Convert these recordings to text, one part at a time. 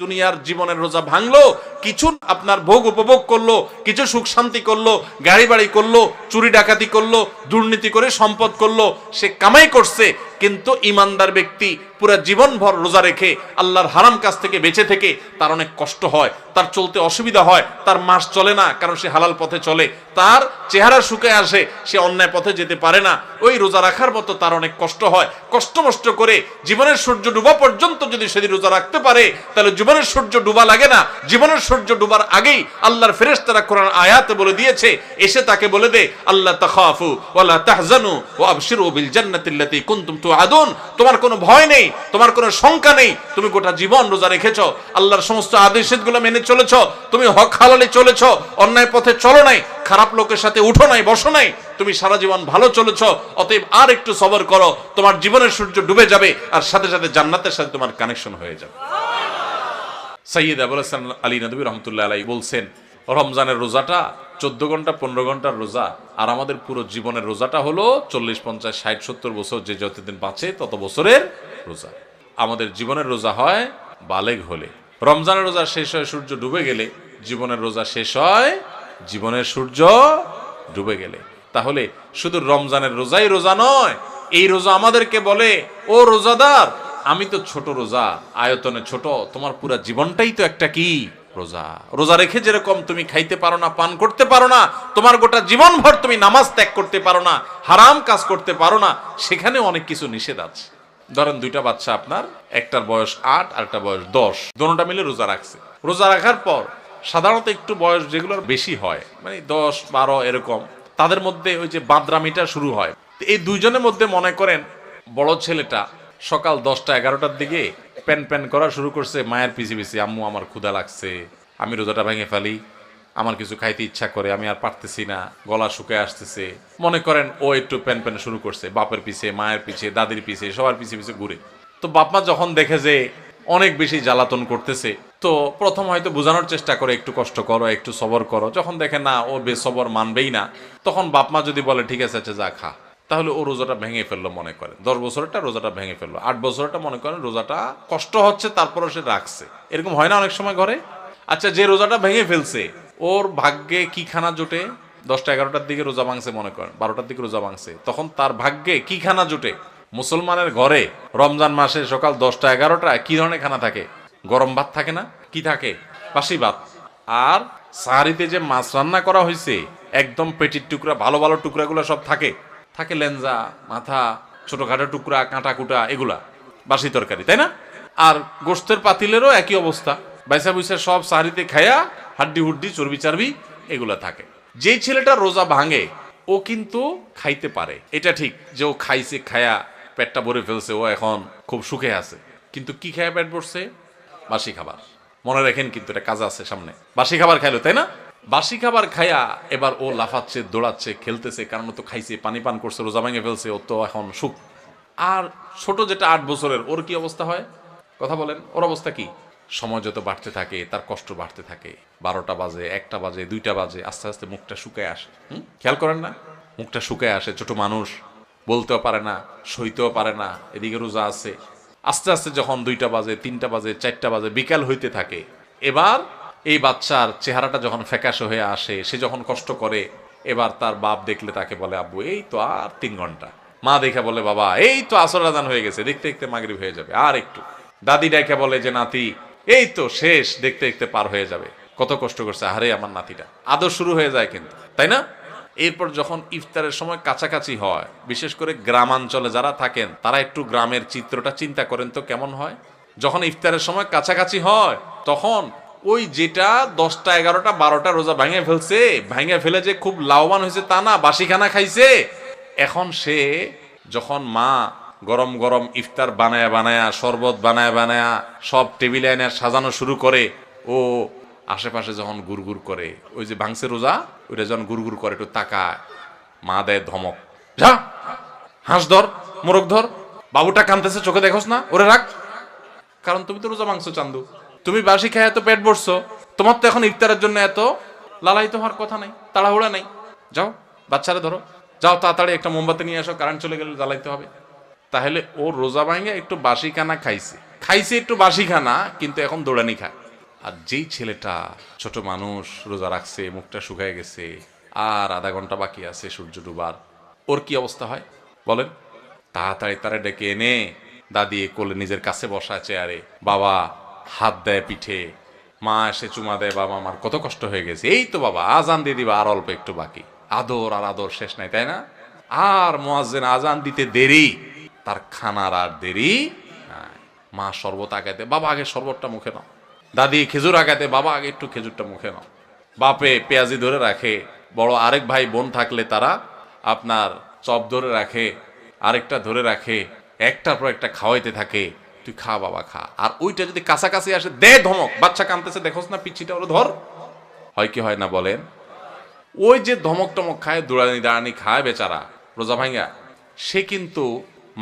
দুনিয়ার জীবনের রোজা ভাঙলো, কিছু আপনার ভোগ উপভোগ করলো, কিছু সুখ শান্তি করলো, গাড়ি বাড়ি করলো, চুরি ডাকাতি করলো, দুর্নীতি করে সম্পদ করলো, সে কামাই করছে। কিন্তু ইমানদার ব্যক্তি পুরো জীবনভর রোজা রেখে আল্লাহর হারাম কাজ থেকে বেঁচে থেকে তার অনেক কষ্ট হয়, তার চলতে অসুবিধা হয়, তার মাস চলে না, কারণ সে হালাল পথে চলে, তার চেহারা শুকিয়ে আসে, সে অন্যায় পথে যেতে পারে না। ওই রোজা রাখার মতো তার অনেক কষ্ট হয়। কষ্ট মষ্ট করে জীবনের সূর্য ডুবা পর্যন্ত যদি সেদিন রোজা রাখতে পারে, তাহলে জীবনের সূর্য ডুবা লাগে না। জীবনের সূর্য ডুবার আগেই আল্লাহর ফেরেশতারা কোরআন আয়াতে বলে দিয়েছে, এসে তাকে বলে দে, আল্লাহ তাখাফু ওয়ালা তাহজানু ওয়া আবশিরু বিল জান্নাতিল্লাতী কুনতুম তুআদুন। তোমার কোনো ভয় নেই, তোমার কোনো শঙ্কা নেই, তুমি গোটা জীবন রোজা রেখেছো, আল্লাহর সমস্ত আদেশগুলো মেনে চলেছো, তুমি হক হালালে চলেছো, অন্যায় পথে চলো নাই, খারাপ লোকের সাথে উঠো নাই, বসো নাই, তুমি সারা জীবন ভালো চলেছো। অতএব আর একটু সবর করো, তোমার জীবনের সূর্য ডুবে যাবে, আর সাথে সাথে জান্নাতের সাথে তোমার কানেকশন হয়ে যাবে। সাইয়্যিদ আবুল হাসান আলী নদভী রহমতুল্লাহ আলাইহি বলছেন, রমজানের রোজাটা 14 ঘন্টা 15 ঘন্টার রোজা, আর আমাদের পুরো জীবনের রোজাটা হলো 40, 50, 60, 70 বছর, যে যতদিন বাঁচে তত বছরের রোজা। আমাদের জীবনের রোজা হয় বালেগ হলে। রমজানের রোজা শেষ হয় সূর্য ডুবে গেলে, জীবনের রোজা শেষ হয় জীবনের সূর্য ডুবে গেলে। তাহলে শুধু রমজানের রোজাই রোজা নয়, এই রোজা আমাদেরকে বলে, ও রোজাদার, আমি তো ছোট রোজা, আয়তনে ছোট, তোমার পুরো জীবনটাই তো একটা কি রোজা। রোজা রেখে যেরকম তুমি খাইতে পারো না, পান করতে পারো না, তোমার গোটা জীবন ভর তুমি নামাজ ত্যাগ করতে পারো না, হারাম কাজ করতে পারো না, সেখানে অনেক কিছু নিষেধ আছে। ধরেন দুইটা বাচ্চা আপনার, একটার বয়স 8 আর একটা বয়স 10, দুটোটা মিলে রোজা রাখছে। রোজা রাখার পর সাধারণত একটু বয়স যেগুলোর বেশি হয়, মানে 10, 12 এরকম, তাদের মধ্যে ওই যে বাদরামিটা শুরু হয়। এই দুইজনের মধ্যে মনে করেন বড় ছেলেটা সকাল 10টা 11টার দিকে প্যান প্যান করা শুরু করছে মায়ের পিছে পিছে, আম্মু আমার ক্ষুধা লাগছে, আমি রোজাটা ভেঙে ফেলি, আমার কিছু খাইতে ইচ্ছা করে, আমি আর পারতেছি না, গলা শুকায় আসতেছে। মনে করেন ও একটু প্যান প্যান শুরু করছে, বাপের পিছে, মায়ের পিছে, দাদির পিছে, সবার পিছে পিছে ঘুরে। তো বাপমা যখন দেখে যে অনেক বেশি জ্বালাতন করতেছে, তো প্রথম হয়তো বোঝানোর চেষ্টা করে, একটু কষ্ট করো, একটু সবর করো। যখন দেখে না ও বেসবর মানবেই না, তখন বাপমা যদি বলে ঠিক আছে আচ্ছা যা খা, তাহলে ও রোজাটা ভেঙে ফেললো। মনে করেন 10 বছরটা রোজাটা ভেঙে ফেললো, 8 বছরটা মনে করেন রোজাটা কষ্ট হচ্ছে, তারপরও সে রাখছে। এরকম হয় না অনেক সময় ঘরে? আচ্ছা, যে রোজাটা ভেঙে ফেলছে ওর ভাগ্যে কি খানা জোটে? 10টা 11টার দিকে রোজা ভাঙছে, মনে করেন 12টার দিকে রোজা ভাঙছে, তখন তার ভাগ্যে কি খানা জোটে? মুসলমানের ঘরে রমজান মাসে সকাল 10টা 11টা কি ধরনের খানা থাকে? গরম ভাত থাকে না? কি থাকে? বাসি ভাত। আর সাহারিতে যে মাছ রান্না করা হয়েছে, একদম পেটির টুকরা, ভালো ভালো টুকরাগুলো সব থাকে, থাকে লেঞ্জা, মাথা, ছোটখাটো টুকরা, কাঁটা কুটা, এগুলা বাসি তরকারি, তাই না? আর গোশতের পাতিলেরও একই অবস্থা, বাইসা বুইসা সব সাহারিতে খায়া হাড্ডি হুড্ডি, চর্বি চারবি এগুলা থাকে। যেই ছেলেটা রোজা ভাঙে ও কিন্তু খাইতে পারে, এটা ঠিক যে ও খাইছে, খায়া পেটটা ভরে ফেলছে, ও এখন খুব সুখে আছে। কিন্তু কি খায়া পেট ভরছে? বাসি খাবার। মনে রাখেন কিন্তু এটা কাজ আছে সামনে। বাসি খাবার খাইলো, তাই না? বাসি খাবার খায়া এবার ও লাফাচ্ছে, দৌড়াচ্ছে, খেলতেছে, কারণ তো খাইছে, পানি পান করছে, রোজা ভেঙে ফেলছে, ও তো এখন সুখ। আর ছোট যেটা 8 বছরের, ওর কি অবস্থা হয়? কথা বলেন, ওর অবস্থা কি? সময় যত বাড়তে থাকে তার কষ্ট বাড়তে থাকে। 12টা বাজে, 1টা বাজে, 2টা বাজে, আস্তে আস্তে মুখটা শুকায় আসে। খেয়াল করেন না? মুখটা শুকায় আসে। ছোট মানুষ, বলতেও পারে না, সইতেও পারে না, এদিকে রোজা আছে। আস্তে আস্তে যখন 2টা বাজে, 3টা বাজে, 4টা বাজে, বিকাল হইতে থাকে, এবার এই বাচ্চার চেহারাটা যখন ফ্যাকাশে হয়ে আসে, সে যখন কষ্ট করে, এবার তার বাপ দেখলে তাকে বলে, আব্বু এই তো আর 3 ঘন্টা। মা দেখে বলে, বাবা এই তো আসর আজান হয়ে গেছে, দেখতে দেখতে মাগরিব হয়ে যাবে, আর একটু। দাদি ডেকে বলে যে নাতি এই তো শেষ, দেখতে দেখতে পার হয়ে যাবে। কত কষ্ট করছে, আরে আমার নাতিটা। আদর শুরু হয়ে যায় কিন্তু, তাই না? এরপর যখন ইফতারের সময় কাছাকাছি হয়, বিশেষ করে গ্রামাঞ্চলে যারা থাকেন তারা একটু গ্রামের চিত্রটা চিন্তা করেন তো কেমন হয়। যখন ইফতারের সময় কাছাকাছি হয়, তখন ওই যেটা 10টা 11টা 12টা রোজা ভেঙে ফেলছে, ভেঙে ফেলে যে খুব লাভবান হয়েছে তা না, বাসি খানা খাইছে। এখন সে যখন মা গরম গরম ইফতার বানায়া বানায়া, শরবত বানায়া বানায়া সব টেবিলে এনে সাজানো শুরু করে, ও আশেপাশে যখন গুড়গুড় করে, ওই যে ভাঙছে রোজা, ওইটা যখন গুড়গুড় করে, একটু তাকায়, মা দেয় ধমক, যা হাঁস ধর, মোরগ ধর, বাবুটা কাঁদতেছে, চোখে দেখোস না, ওরে রাখ। কারণ তুমি তো রোজা ভাঙছো চান্দু, তুমি বাসি খায় এত পেট ভরছো, তোমার তো এখন ইফতারের জন্য এত লালায়িত হওয়ার কথা নাই, তাড়াহুড়া নাই। যাও বাচ্চারা ধরো, যাও তাড়াতাড়ি একটা মোমবাতি নিয়ে আসো, কারেন্ট চলে গেলে জ্বালাইতে হবে। তাহলে ও রোজা ভাঙে একটু বাসি খানা খাইছে, খাইছে একটু বাসি খানা, কিন্তু এখন দৌড়ানি খায়। আর যেই ছেলেটা ছোট মানুষ রোজা রাখছে, মুখটা শুকায় গেছে, আর আধা ঘন্টা বাকি আছে সূর্য ডুবার, ওর কি অবস্থা হয় বলেন? তাড়াতাড়ি তারা ডেকে এনে দাদি কোলে নিজের কাছে বসায় চেয়ারে, বাবা হাত দেয় পিঠে, মা এসে চুমা দেয়, বাবা আমার কত কষ্ট হয়ে গেছে, এই তো বাবা আজান দিয়ে দিবা, আর অল্প একটু বাকি। আদর আর আদর শেষ নাই, তাই না? আর মুয়াজ্জিন আজান দিতে দেরি, তার খানার আর দেরি নাই। মা শরবত আগাতে, বাবা আগে শরবতটা মুখে নাও। দাদি খেজুর আগাতে, বাবা আগে একটু খেজুরটা মুখে নাও। বাপে পেঁয়াজি ধরে রাখে, বড় আরেক ভাই বোন থাকলে তারা আপনার চপ ধরে রাখে, আরেকটা ধরে রাখে, একটার পর একটা খাওয়াইতে থাকে, তুই খা বাবা খা। আর ওইটা যদি কাছাকাছি আসে দে ধমক, বাচ্চা কাঁদতেছে দেখোস না পিচ্ছিটা, ওরা ধর। হয় কি হয় না বলেন? ওই যে ধমক টমক খায়, দৌড়ানি দাঁড়ানি খায় বেচারা রোজা ভাঙ্গা, সে কিন্তু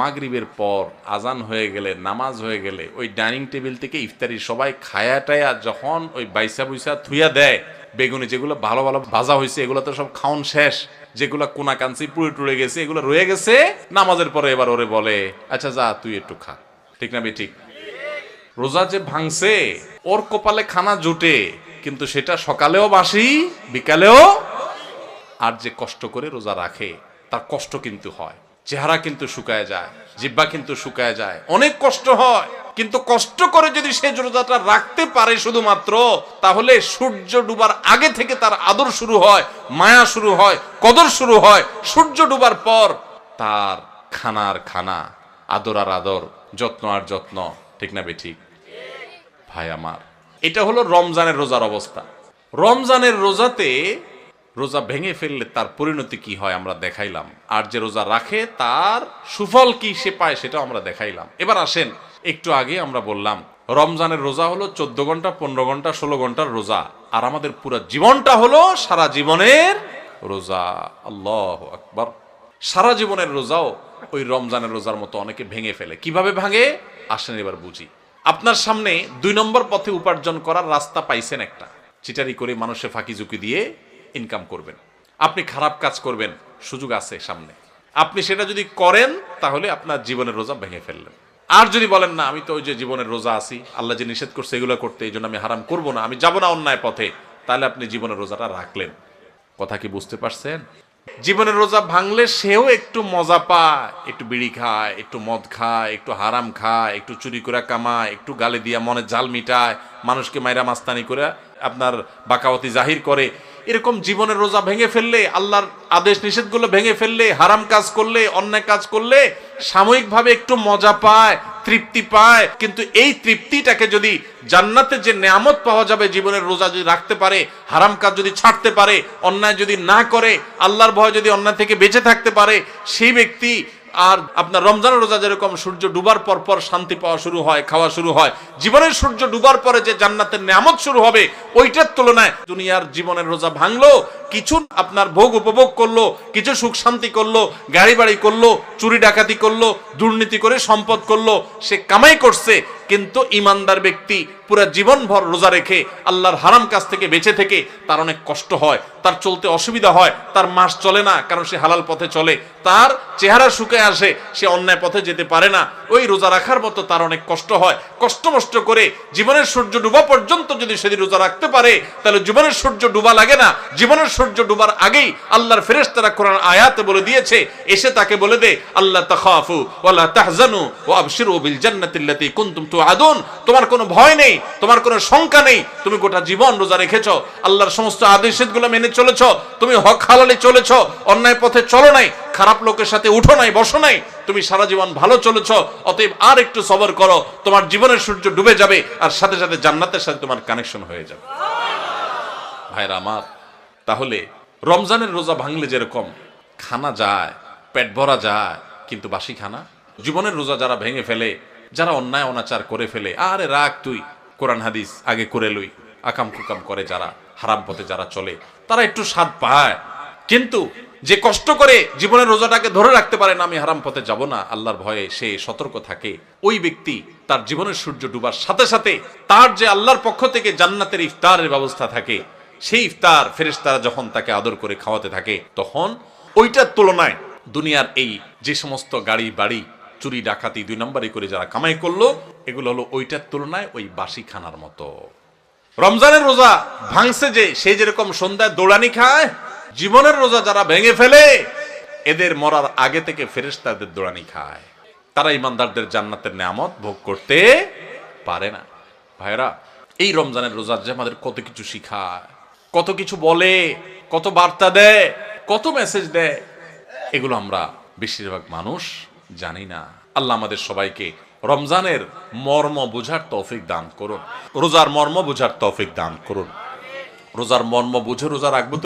মাগরিবের পর আজান হয়ে গেলে, নামাজ হয়ে গেলে, ওই ডাইনিং টেবিল থেকে ইফতারি সবাই খায়া টায়া যখন ওই বাইসা বুইসা থুইয়া দেয়, বেগুনি যেগুলো ভালো ভালো ভাজা হয়েছে এগুলো তো সব খাওন শেষ, যেগুলো কোনা কাঞ্চি পুড়ে টুড়ে গেছে এগুলো রয়ে গেছে, নামাজের পরে এবার ওরে বলে আচ্ছা যা তুই একটু খা। ঠিক না বেঠিক? রোজা যে ভাঙছে ওর কপালে খানা জুটে, কিন্তু সেটা সকালেও বাসি বিকালেও। আর যে কষ্ট করে রোজা রাখে তার কষ্ট কিন্তু হয়, চেহারা কিন্তু শুকায় যায়, জিহ্বা কিন্তু শুকায় যায়, অনেক কষ্ট হয়। কিন্তু কষ্ট করে যদি সে রোজাটা রাখতে পারে শুধুমাত্র, তাহলে সূর্য ডুবার আগে থেকে তার আদর শুরু হয়, মায়া শুরু হয়, কদর শুরু হয়। সূর্য ডুবার পর তার খানার খানা, আদর আর আদর, যত্ন আর যত্ন। ঠিক না বেঠিক? ভাই আমার, এটা হলো রমজানের রোজার অবস্থা। রমজানের রোজাতে রোজা ভেঙে ফেললে তার পরিণতি কি হয় আমরা দেখাইলাম, আর যে রোজা রাখে তার সুফল কি সে পায় সেটাও আমরা দেখাইলাম। এবার আসেন, একটু আগে আমরা বললাম রমজানের রোজা হলো 14 ঘন্টা 15 ঘন্টা 16 ঘন্টার রোজা, আর আমাদের পুরো জীবনটা হলো সারা জীবনের রোজা। আল্লাহু আকবার। সারা জীবনের রোজাও ওই রমজানের রোজার মতো অনেকে ভেঙে ফেলে। কিভাবে ভাঙে আসেন এবার বুঝি। আপনার সামনে 2 নম্বর পথে উপার্জন করার রাস্তা পাইছেন একটা, চিটারি করে মানুষের ফাঁকি ঝুঁকি দিয়ে ইনকাম করবেন, আপনি খারাপ কাজ করবেন, সুযোগ আছে সামনে, আপনি সেটা যদি করেন তাহলে আপনার জীবনের রোজা ভেঙে ফেললেন। আর যদি বলেন না আমি তো ওই যে জীবনের রোজা আছি, আল্লাহ যে নিষেধ করছে এগুলো করতে, এই জন্য আমি হারাম করব না, আমি যাব না অন্যায় পথে, তাহলে আপনি জীবনের রোজাটা রাখলেন। কথা কি বুঝতে পারছেন? জীবনের রোজা ভাঙলে সেও একটু মজা পায়, একটু বিড়ি খায়, একটু মদ খায়, একটু হারাম খায়, একটু চুরি করে কামায়, একটু গালে দিয়া মনে জাল মিটায়, মানুষকে মাইরা মাস্তানি করে আপনার বাকাওয়াতি জাহির করে। এরকম জীবনের রোজা ভেঙে ফেললে, আল্লাহর আদেশ নিষেধগুলো ভেঙে ফেললে, হারাম কাজ করলে, অন্যায় কাজ করলে সাময়িকভাবে একটু মজা পায়, তৃপ্তি পায়, কিন্তু এই তৃপ্তিটাকে যদি জান্নাতে যে নেয়ামত পাওয়া যাবে জীবনের রোজা যদি রাখতে পারে, হারাম কাজ যদি ছাড়তে পারে, অন্যায় যদি না করে, আল্লাহর ভয় যদি অন্যায় থেকে বেঁচে থাকতে পারে, সেই ব্যক্তি আর আপনার রমজানের রোজা যেরকম সূর্য ডুবার পর পর শান্তি পাওয়া শুরু হয়, খাওয়া শুরু হয়, জীবনের সূর্য ডুবার পরে যে জান্নাতের নেয়ামত শুরু হবে, ওইটার তুলনায় দুনিয়ার জীবনের রোজা ভাঙলো, কিছু আপনার ভোগ উপভোগ করলো, কিছু সুখ শান্তি করলো, গাড়ি বাড়ি করলো, চুরি ডাকাতি করলো, দুর্নীতি করে সম্পদ করলো, সে কামাই করছে, কিন্তু ইমানদার ব্যক্তি পুরো জীবনভর রোজা রেখে আল্লাহর হারাম কাজ থেকে বেঁচে থেকে তার অনেক কষ্ট হয়, তার চলতে অসুবিধা হয়, তার মাস চলে না, কারণ সে হালাল পথে চলে, তার চেহারা শুকিয়ে আসে, সে অন্যায় পথে যেতে পারে না, ওই রোজা রাখার মতো তার অনেক কষ্ট হয়। কষ্ট মষ্ট করে জীবনের সূর্য ডুবা পর্যন্ত যদি সেদিন রোজা রাখতে পারে, তাহলে জীবনের সূর্য ডুবা লাগে না। জীবনের সূর্য ডুবার আগেই আল্লাহর ফেরেশতারা কোরআন আয়াতে বলে দিয়েছে, এসে তাকে বলে দে আল্লাহ তাখাফু ওয়ালা তাহজানু ওয়া আবশিরু বিল জান্নাতিল্লাতী কুনতুম তুআদুন, তোমার কোনো ভয় নেই, তোমার কোনো শঙ্কা নেই, তুমি গোটা জীবন রোজা রেখেছো, আল্লাহর সমস্ত আদেশগুলো মেনে চলেছো, তুমি হক হালালে চলেছো, অন্যায় পথে চলো নাই, খারাপ লোকের সাথে উঠো নাই, বসো নাই, তুমি সারা জীবন ভালো চলেছো, অতএব আর একটু সবর করো, তোমার জীবনের সূর্য ডুবে যাবে, আর সাথে সাথে জান্নাতের সাথে তোমার কানেকশন হয়ে যাবে। ভাইরা আমার, তাহলে রমজানের রোজা ভাঙলে যেরকম খানা যায়, পেট ভরা যায়, কিন্তু বাসি খানা, জীবনের রোজা যারা ভেঙে ফেলে, যারা অন্যায় অনাচার করে ফেলে, আরে রাখ তুই, কোরআন হাদিস আগে করে লই, আকাম কুকাম করে যারা, হারাম পথে যারা চলে, তারা একটু স্বাদ পায়। কিন্তু যে কষ্ট করে জীবনের রোজাটাকে ধরে রাখতে পারে না, আমি হারাম পথে যাব না, আল্লাহর ভয়ে সে সতর্ক থাকে, ওই ব্যক্তি তার জীবনের সূর্য ডুবার সাথে সাথে তার যে আল্লাহর পক্ষ থেকে জান্নাতের ইফতারের ব্যবস্থা থাকে, সেই ইফতার ফেরেশতারা যখন তাকে আদর করে খাওয়াতে থাকে, তখন ওইটার তুলনায় দুনিয়ার এই যে সমস্ত গাড়ি বাড়ি চুরি ডাকাতি 2 নম্বরই করে যারা কামাই করলো, এগুলো হলো ওইটার তুলনায় ওই বাসি খানার মতো। রমজানের রোজা ভাঙছে যে, সে যেরকম সন্ধ্যায় দৌড়ানি খায়, জীবনের রোজা যারা ভেঙে ফেলে এদের মরার আগে থেকে ফেরেশতাদের দৌড়ানি খায়। তারা ইমানদারদের জান্নাতের নেয়ামত ভোগ করতে পারে না। ভাইরা, এই রমজানের রোজা যে আমাদের কত কিছু শিখায়, কত কিছু বলে, কত বার্তা দেয়, কত মেসেজ দেয়, এগুলো আমরা বেশিরভাগ মানুষ জানি না। আল্লাহ আমাদের সবাইকে রমজানের মর্ম বোঝার তৌফিক দান করুন, রোজার মর্ম বোঝার তৌফিক দান করুন। রোজার মর্ম বুঝে রোজা রাখবো।